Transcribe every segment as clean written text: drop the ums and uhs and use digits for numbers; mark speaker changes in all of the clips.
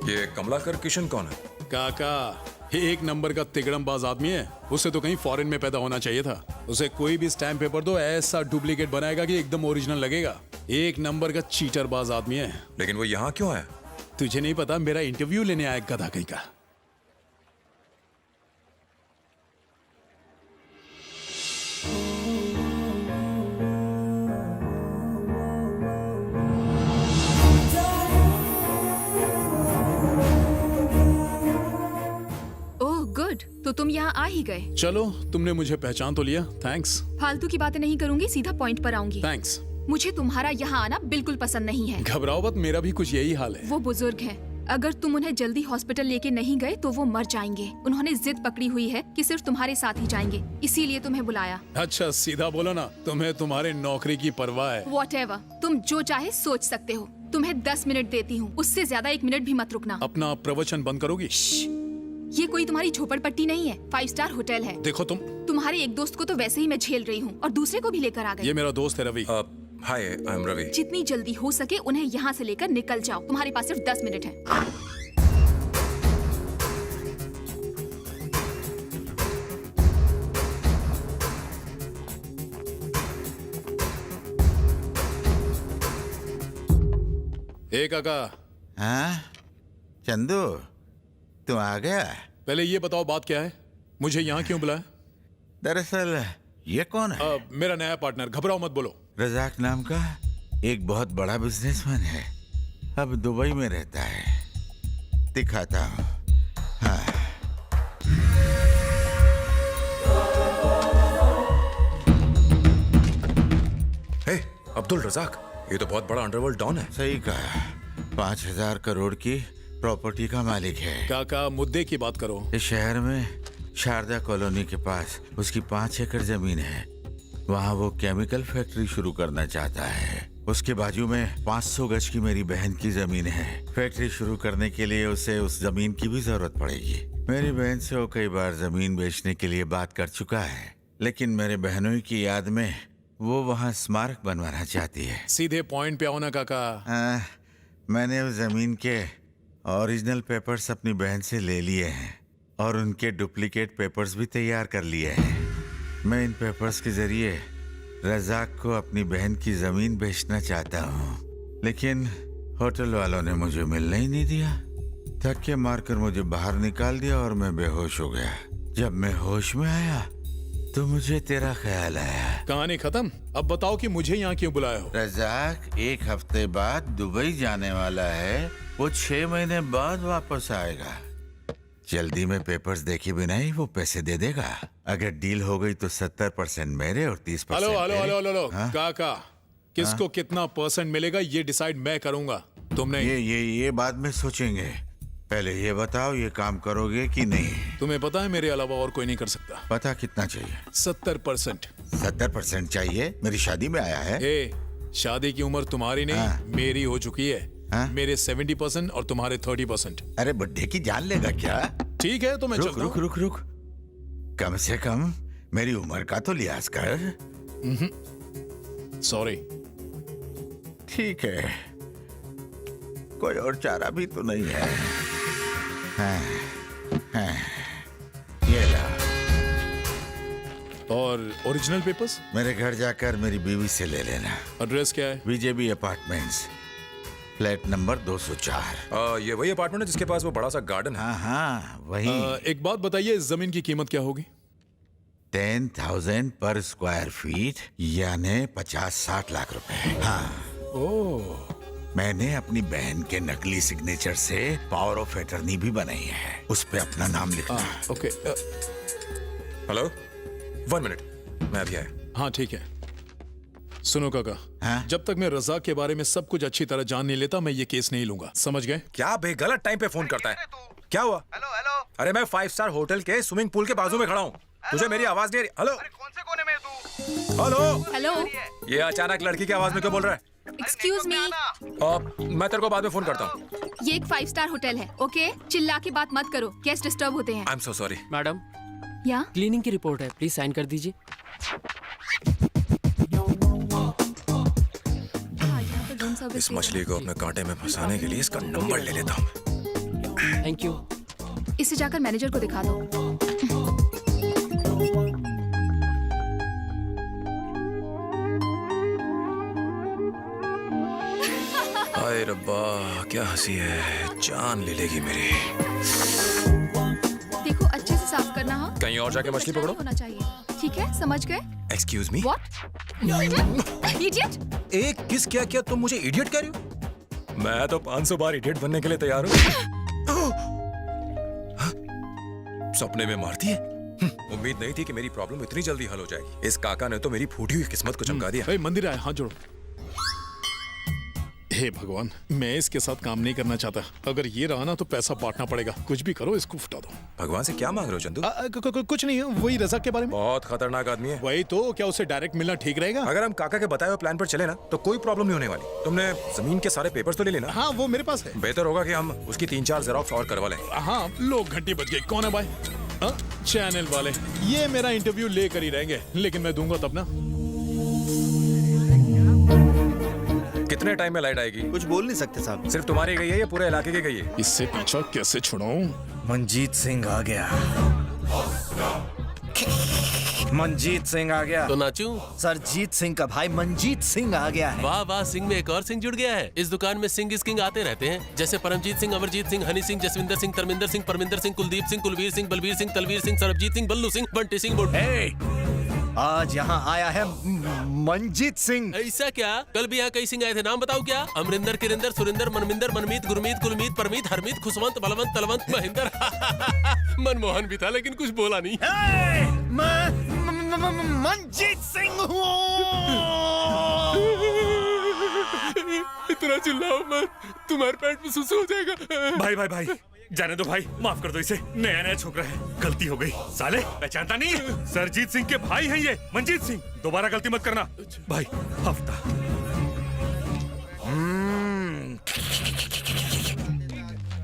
Speaker 1: ये कमलाकर किशन कौन है?
Speaker 2: काका, एक नंबर का तिगड़मबाज आदमी है। उसे तो कहीं फॉरेन में पैदा होना चाहिए था। उसे कोई भी स्टैम्प पेपर दो, ऐसा डुप्लीकेट बनाएगा कि एकदम ओरिजिनल लगेगा। एक नंबर का चीटरबाज आदमी है।
Speaker 1: लेकिन वो यहाँ क्यों है?
Speaker 2: तुझे नहीं पता, मेरा इंटरव्यू लेने आया गधा कहीं का।
Speaker 3: तो तुम यहाँ आ ही गए।
Speaker 2: चलो, तुमने मुझे पहचान तो लिया, थैंक्स।
Speaker 3: फालतू की बातें नहीं करूंगी, सीधा पॉइंट पर आऊंगी।
Speaker 2: थैंक्स।
Speaker 3: मुझे तुम्हारा यहाँ आना बिल्कुल पसंद नहीं है।
Speaker 2: घबराओ मत, मेरा भी कुछ यही हाल है।
Speaker 3: वो बुजुर्ग हैं। अगर तुम उन्हें जल्दी हॉस्पिटल लेके नहीं गए तो वो मर जाएंगे। उन्होंने जिद पकड़ी हुई है कि सिर्फ तुम्हारे साथ ही जाएंगे, इसीलिए तुम्हें बुलाया।
Speaker 2: अच्छा, सीधा बोलो ना, तुम्हें तुम्हारे नौकरी की परवाह है।
Speaker 3: Whatever, तुम जो चाहे सोच सकते हो। तुम्हें 10 मिनट देती हूँ, उससे ज्यादा 1 मिनट भी मत रुकना।
Speaker 2: अपना प्रवचन बंद करोगी?
Speaker 3: ये कोई तुम्हारी झोपड़पट्टी नहीं है, 5 स्टार होटल है।
Speaker 2: देखो
Speaker 3: तुम्हारे एक दोस्त को तो वैसे ही मैं झेल रही हूँ और दूसरे को भी लेकर आ गई।
Speaker 2: ये मेरा दोस्त है रवि।
Speaker 1: हाय, आई एम रवि।
Speaker 3: जितनी जल्दी हो सके उन्हें यहाँ से लेकर निकल जाओ। तुम्हारे पास सिर्फ 10 मिनट है।
Speaker 2: काका।
Speaker 4: हाँ चंदू, तू आ गया?
Speaker 2: पहले ये बताओ बात क्या है, मुझे यहाँ क्यों बुलाया?
Speaker 4: दरअसल ये कौन है?
Speaker 2: मेरा नया पार्टनर, घबराओ मत बोलो।
Speaker 4: रजाक नाम का एक बहुत बड़ा बिजनेसमैन है, अब दुबई में रहता है। दिखाता हूँ। हाँ।
Speaker 1: हे, अब्दुल रजाक, ये तो बहुत बड़ा अंडरवर्ल्ड डॉन है।
Speaker 4: सही कहा, 5,000 करोड़ की प्रॉपर्टी का मालिक है।
Speaker 2: काका, मुद्दे की बात करो।
Speaker 4: इस शहर में शारदा कॉलोनी के पास उसकी 5 एकड़ जमीन है। वहाँ वो केमिकल फैक्ट्री शुरू करना चाहता है। उसके बाजू में 500 गज की मेरी बहन की जमीन है। फैक्ट्री शुरू करने के लिए उसे उस जमीन की भी जरूरत पड़ेगी। मेरी बहन से वो कई बार जमीन बेचने के लिए बात कर चुका है, लेकिन मेरे बहनों की याद में वो वहाँ स्मारक बनवाना चाहती है।
Speaker 2: सीधे पॉइंट पे आओ ना काका।
Speaker 4: मैंने उस जमीन के ओरिजिनल पेपर्स अपनी बहन से ले लिए हैं और उनके डुप्लीकेट पेपर्स भी तैयार कर लिए हैं। मैं इन पेपर्स के जरिए रजाक को अपनी बहन की जमीन बेचना चाहता हूँ, लेकिन होटल वालों ने मुझे मिलने ही नहीं दिया। थक के मारकर मुझे बाहर निकाल दिया और मैं बेहोश हो गया। जब मैं होश में आया तो मुझे तेरा ख्याल आया।
Speaker 2: कहानी खत्म। अब बताओ कि मुझे यहाँ क्यों बुलाया हो?
Speaker 4: रजाक 1 हफ्ते बाद दुबई जाने वाला है। वो 6 महीने बाद वापस आएगा। जल्दी में पेपर्स देखे बिना ही वो पैसे दे देगा। अगर डील हो गई तो 70% मेरे और 30%
Speaker 2: हेलो काका, किसको कितना परसेंट मिलेगा ये डिसाइड मैं करूंगा, तुम नहीं।
Speaker 4: ये बाद में सोचेंगे। पहले ये बताओ, ये काम करोगे कि नहीं?
Speaker 2: तुम्हें पता है मेरे अलावा और कोई नहीं कर सकता।
Speaker 4: पता कितना चाहिए?
Speaker 2: 70%।
Speaker 4: 70% चाहिए? मेरी शादी में आया है।
Speaker 2: शादी की उम्र तुम्हारी नहीं मेरी हो चुकी है। मेरे 70% और तुम्हारे 30%।
Speaker 4: अरे बुड्ढे की जान लेगा क्या?
Speaker 2: ठीक है तो मैं चलता हूं।
Speaker 4: रुक। कम से कम मेरी उम्र का तो लिहाज कर।
Speaker 2: सॉरी।
Speaker 4: ठीक है, कोई और चारा भी तो नहीं है। ये ला।
Speaker 2: और ओरिजिनल पेपर्स
Speaker 4: मेरे घर जाकर मेरी बीवी से ले लेना।
Speaker 2: एड्रेस क्या है?
Speaker 4: BJB apartments, flat number 204।
Speaker 1: ये वही अपार्टमेंट है जिसके पास वो बड़ा सा गार्डन है?
Speaker 4: हाँ वही।
Speaker 2: एक बात बताइए, इस जमीन की कीमत क्या होगी?
Speaker 4: 10,000 पर स्क्वायर फीट, यानी 50-60 लाख रुपए। हाँ। मैंने अपनी बहन के नकली सिग्नेचर से पावर ऑफ अटर्नी भी बनाई है, उस पे अपना नाम लिखना।
Speaker 2: ओके।
Speaker 1: हेलो, 1 मिनट, मैं अभी आया।
Speaker 2: हाँ ठीक है। सुनो काका, जब तक मैं रजाक के बारे में सब कुछ अच्छी तरह जान नहीं लेता मैं ये केस नहीं लूंगा, समझ गए?
Speaker 1: क्या बे, गलत टाइम पे फोन करता है। क्या हुआ? हेलो। अरे मैं 5 स्टार होटल के स्विमिंग पूल के बाजू में खड़ा हूँ। तुझे मेरी आवाज नहीं आ रही? हेलो।
Speaker 5: कौन से कोने में तू?
Speaker 1: हेलो। ये अचानक लड़की की आवाज में क्यों बोल रहा है?
Speaker 3: Excuse me.
Speaker 1: मैं तेरे को बाद में फोन करता हूँ।
Speaker 3: ये एक 5 स्टार होटल है, ओके? चिल्ला के बात मत करो, गेस्ट डिस्टर्ब होते हैं।
Speaker 1: I am so sorry.
Speaker 6: Madam,
Speaker 3: या
Speaker 6: क्लीनिंग की रिपोर्ट है, प्लीज साइन कर दीजिए।
Speaker 1: इस मछली को अपने कांटे में फंसाने के लिए इसका नंबर ले लेता हूँ।
Speaker 6: Thank you.
Speaker 3: इसे जाकर मैनेजर को दिखा दो।
Speaker 1: हाय रब्बा, क्या हंसी है, जान ले लेगी मेरी।
Speaker 3: देखो अच्छे से साफ करना। हाँ,
Speaker 1: कहीं और जाके मछली पकड़ो।
Speaker 3: होना चाहिए। ठीक है, समझ गए?
Speaker 1: Excuse me.
Speaker 3: व्हाट? इडियट!
Speaker 1: एक किस क्या किया तुम मुझे इडियट कह रही हो? मैं तो 500 बार इडियट बनने के लिए तैयार हूँ। सपने में मारती है। उम्मीद नहीं थी कि मेरी प्रॉब्लम इतनी जल्दी हल हो जाएगी। इस काका ने तो मेरी फूटी हुई किस्मत को चमका दिया।
Speaker 2: भाई मंदिर आए, हाथ जोड़ो। हे भगवान, मैं इसके साथ काम नहीं करना चाहता। अगर ये रहा ना तो पैसा बांटना पड़ेगा। कुछ भी करो, इसको फुटा दो।
Speaker 1: भगवान से क्या मांग रहे हो चंदू?
Speaker 2: कुछ नहीं है, वही रज़ा के बारे में।
Speaker 1: बहुत खतरनाक आदमी है।
Speaker 2: वही तो, क्या उसे डायरेक्ट मिलना ठीक रहेगा?
Speaker 1: अगर हम काका के बताए हुए प्लान पर चले ना तो कोई प्रॉब्लम नहीं होने वाली। तुमने जमीन के सारे पेपर्स तो ले लेना।
Speaker 2: हाँ, वो मेरे पास है।
Speaker 1: बेहतर होगा कि हम उसकी 3-4 जेरॉक्स और करवा लें।
Speaker 2: हाँ, लोग घंटी बज गई। कौन है भाई? हाँ, चैनल वाले। ये मेरा इंटरव्यू लेकर ही रहेंगे, लेकिन मैं दूंगा तब ना।
Speaker 1: कितने टाइम में लाइट आएगी?
Speaker 5: कुछ बोल नहीं सकते साहब।
Speaker 1: सिर्फ तुम्हारी गई है या पूरे इलाके की गई है?
Speaker 2: इससे पीछा कैसे छुड़ाऊं?
Speaker 5: मंजीत सिंह आ गया। मंजीत सिंह आ गया।
Speaker 7: तो नाचूं?
Speaker 5: सरजीत सिंह का भाई मंजीत सिंह आ गया है।
Speaker 7: वाह वाह, सिंह में एक और सिंह जुड़ गया है। इस दुकान में सिंह इस किंग आते रहते हैं, जैसे परमजीत सिंह, अमरजीत सिंह, हनी सिंह, जसविंदर सिंह, धर्मिंदर सिंह, परमिंदर सिंह, कुलदीप सिंह, कुलवीर सिंह, बलवीर सिंह, तलवीर सिंह, सरबजीत सिंह, बल्लू सिंह, बंटी सिंह,
Speaker 5: आज यहाँ आया है मंजीत सिंह।
Speaker 7: ऐसा क्या? कल भी यहाँ कई सिंह आए थे, नाम बताओ क्या? अमरिंदर, किरिंदर, सुरिंदर, मनमिंदर, मनमीत, गुरमीत, कुलमीत, परमीत, हरमीत, खुशवंत, बलवंत, तलवंत, महेंद्र। मनमोहन भी था लेकिन कुछ बोला नहीं।
Speaker 5: मंजीत सिंह हूँ।
Speaker 7: इतना चिल्लाओ मत, तुम्हारे पेट में सुसु हो जाएगा।
Speaker 8: भाई भाई भाई, जाने दो भाई, माफ कर दो इसे। नया नया छोकरा है, गलती हो गई। साले पहचानता नहीं है? सरजीत सिंह के भाई हैं ये, मंजीत सिंह। दोबारा गलती मत करना भाई। हफ्ता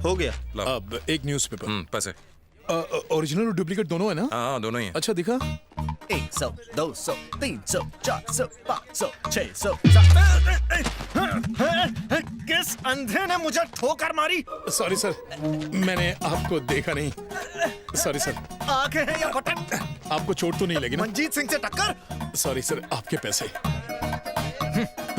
Speaker 5: हो गया।
Speaker 2: अब एक न्यूज़पेपर।
Speaker 1: पैसे।
Speaker 2: ओरिजिनल और डुप्लीकेट दोनों है ना?
Speaker 1: हाँ, दोनों ही हैं।
Speaker 2: अच्छा, दिखा।
Speaker 5: 100, 200, 300, 400, 500, 600, किस अंधे ने मुझे ठोकर मारी?
Speaker 2: सॉरी सर, मैंने आपको देखा नहीं। Sorry sir.
Speaker 5: आंखें हैं या बटन?
Speaker 2: आपको चोट तो नहीं लगी ना?
Speaker 5: मंजीत सिंह से टक्कर?
Speaker 2: सॉरी सर, आपके पैसे।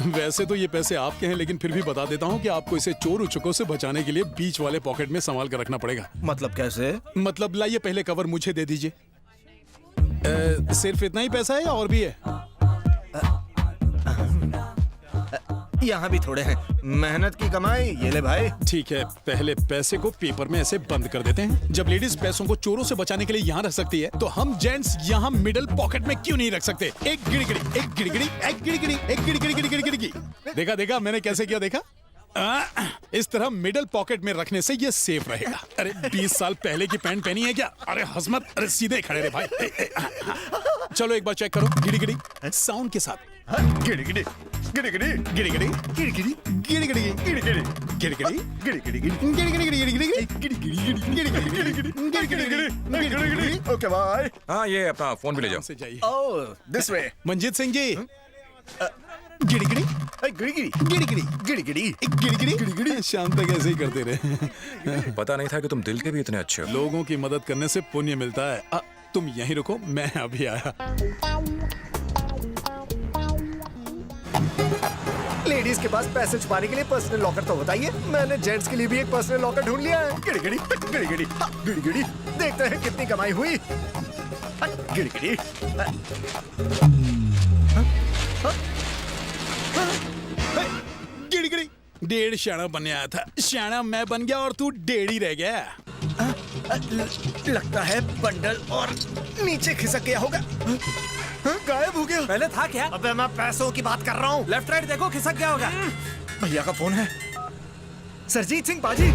Speaker 2: वैसे तो ये पैसे आपके हैं, लेकिन फिर भी बता देता हूँ कि आपको इसे चोर उचकों से बचाने के लिए बीच वाले पॉकेट में संभाल कर रखना पड़ेगा।
Speaker 5: मतलब कैसे?
Speaker 2: मतलब लाइए, पहले कवर मुझे दे दीजिए। सिर्फ इतना ही पैसा है या और भी है?
Speaker 5: यहाँ भी थोड़े हैं। मेहनत की कमाई, ये ले भाई।
Speaker 2: ठीक है, पहले पैसे को पेपर में ऐसे बंद कर देते हैं। जब लेडीज पैसों को चोरों से बचाने के लिए यहाँ रख सकती है, तो हम जेंट्स यहाँ मिडिल पॉकेट में क्यों नहीं रख सकते? एक गिड़गिड़ी, एक गिड़गिड़ी, एक गिड़गिड़ी, एक गिड़गिड़ी, गिड़गिड़ी, गिड़गिड़ी। देखा देखा मैंने कैसे किया? देखा? इस तरह मिडिल पॉकेट में रखने से ये सेफ रहेगा। अरे 20 साल पहले की पैंट पहनी है क्या? अरे हसमत, अरे सीधे खड़े रहे भाई। चलो एक बार चेक करो, गिड़ी-गिड़ी साउंड के साथ।
Speaker 5: गिड़ी-गिड़ी, गिड़ी-गिड़ी,
Speaker 2: गिड़ी-गिड़ी,
Speaker 5: गिड़ी-गिड़ी,
Speaker 2: गिड़ी-गिड़ी,
Speaker 5: गिड़ी-गिड़ी,
Speaker 2: गिड़ी-गिड़ी,
Speaker 5: गिड़ी-गिड़ी,
Speaker 2: गिड़ी-गिड़ी।
Speaker 5: Okay bye.
Speaker 1: हाँ, ये अपना फोन भी ले जाओ।
Speaker 2: से जाइए।
Speaker 5: Oh, this way.
Speaker 2: Manjeet Singh ji. गिड़ी-गिड़ी,
Speaker 5: गिड़ी-गिड़ी,
Speaker 2: गिड़ी-गिड़ी,
Speaker 5: गिड़ी-गिड़ी,
Speaker 2: गिड़ी-गिड़ी, गिड़ी-गिड़ी। शाम तक ऐसे ही करते रहे।
Speaker 1: पता नहीं था कि तुम दिल के भी इतने अच्छे हो।
Speaker 2: लोगों की मदद करने से पुण्य मिलता है। तुम यहीं रुको, मैं अभी आया।
Speaker 5: लेडीज के पास पैसे छुपाने के लिए पर्सनल लॉकर तो बताइए। मैंने जेंट्स के लिए भी एक पर्सनल लॉकर ढूंढ लिया है। गिड़ी-गिड़ी, गिड़ी-गिड़ी, गिड़ी-गिड़ी। देखते हैं कितनी कमाई हुई। गिड़ी-गिड़ी।
Speaker 2: गिड़ी-गिड़ी। 1.5 शाना बनने आया था, शाना मैं बन गया और तू 1.5 ही रह गया।
Speaker 5: लगता है बंडल और नीचे खिसक गया होगा। गायब हो गया।
Speaker 6: पहले था क्या?
Speaker 5: अबे मैं पैसों की बात कर रहा हूँ।
Speaker 6: लेफ्ट राइट देखो, खिसक गया होगा।
Speaker 5: भैया का फोन है। सरजीत सिंह बाजी,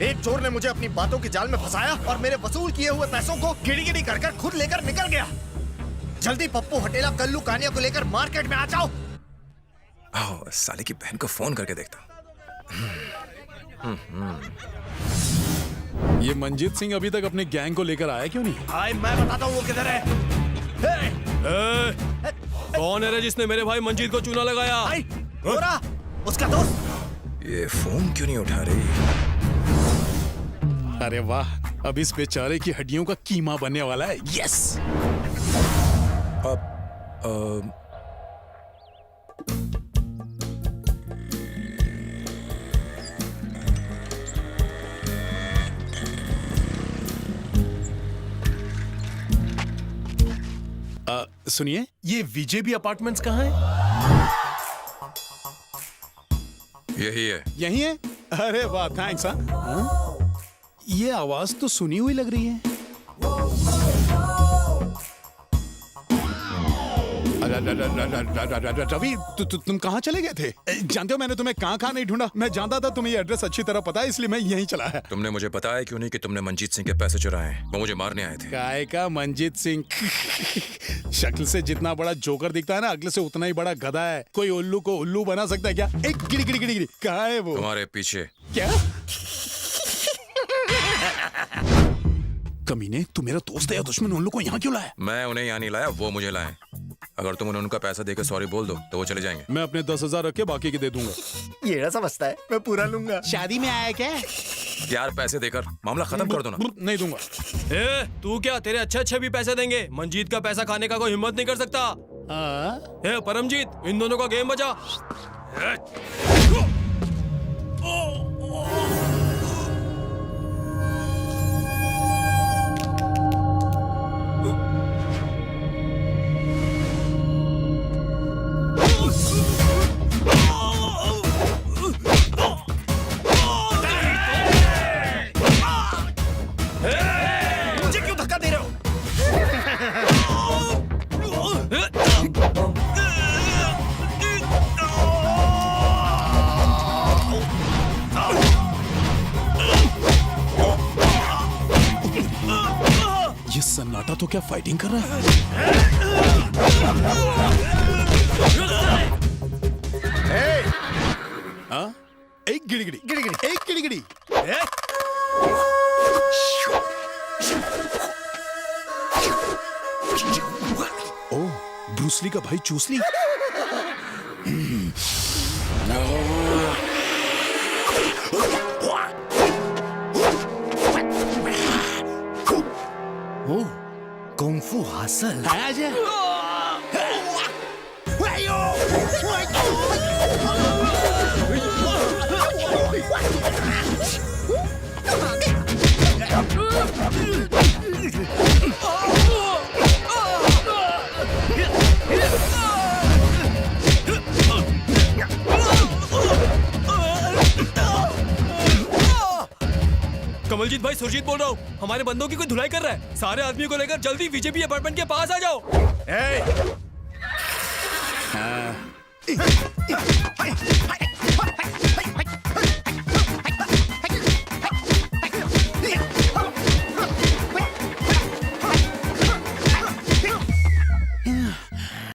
Speaker 5: एक चोर ने मुझे अपनी बातों के जाल में फंसाया और मेरे वसूल किए हुए पैसों को गिड़ी-गिड़ी कर खुद लेकर निकल गया। जल्दी पप्पू हटेला कल्लू कानिया को लेकर मार्केट में आ जाओ।
Speaker 1: आओ, साले की बहन को फोन करके देखता।
Speaker 2: ये मंजीत सिंह अभी तक अपने गैंग को लेकर आया क्यों नहीं?
Speaker 5: भाई मैं बताता हूँ वो किधर है।
Speaker 7: कौन है रे जिसने मेरे भाई मंजीत को चूना लगाया?
Speaker 5: भाई, गोरा, उसका दोस्त।
Speaker 1: ये फोन क्यों नहीं उठा रही?
Speaker 2: अरे वाह, अब इस बेचारे की हड्डियों का कीमा बनने वाला है। यस। सुनिए, ये विजेबी अपार्टमेंट्स कहाँ है?
Speaker 1: यही है।
Speaker 2: यही है? अरे वाह, थैंक्स। हाँ? ये आवाज तो सुनी हुई लग रही है। रवि, तुम कहाँ चले गए थे? जानते हो मैंने तुम्हें कहाँ नहीं ढूंढा। मैं जानता था तुम्हें ये एड्रेस अच्छी तरह पता है, इसलिए मैं यहीं चला है।
Speaker 1: तुमने मुझे बताया क्यों नहीं कि तुमने मंजीत सिंह के पैसे चुराए हैं? वो मुझे मारने आए थे।
Speaker 2: काय का मंजीत सिंह? शक्ल से जितना बड़ा जोकर दिखता है ना, अगले से उतना ही बड़ा गधा है। कोई उल्लू को उल्लू बना सकता है क्या? एक गिरी गिरी गिरी गिरी, कहाँ है वो?
Speaker 1: तुम्हारे पीछे।
Speaker 2: क्या? कमीने, तू मेरा दोस्त है या दुश्मन? उन लोग को यहाँ क्यों लाया?
Speaker 1: मैं उन्हें यहाँ नहीं लाया, वो मुझे लाए। अगर तुम उन्हें उनका पैसा देकर सॉरी बोल दो तो वो चले जाएंगे।
Speaker 2: मैं अपने 10,000 रख के बाकी के दे दूंगा।
Speaker 5: ये ना समझता है, मैं पूरा लूंगा।
Speaker 2: शादी में आया क्या?
Speaker 1: यार पैसे देकर मामला खत्म कर दो ना।
Speaker 2: नहीं दूंगा।
Speaker 9: ए, तू क्या, तेरे अच्छे भी पैसे देंगे। मंजीत का पैसा खाने का कोई हिम्मत नहीं कर सकता। ए, परमजीत, इन दोनों का गेम बजा।
Speaker 5: मुझे क्यों धक्का दे रहे हो?
Speaker 2: ये सन्नाटा तो क्या फाइटिंग कर रहा है? हाँ? एक गिड़गिड़ी गिड़गिड़ी, एक गिड़गिड़ी। ओह, ब्रूसली का भाई चूसली।
Speaker 5: ओह, कुंफू हासिल।
Speaker 2: आजा।
Speaker 9: कमलजीत भाई, सुरजीत बोल रहा हूँ। हमारे बंदों की कोई धुलाई कर रहा है। सारे आदमियों को लेकर जल्दी बीजेपी अपार्टमेंट के पास आ जाओ।
Speaker 5: ए!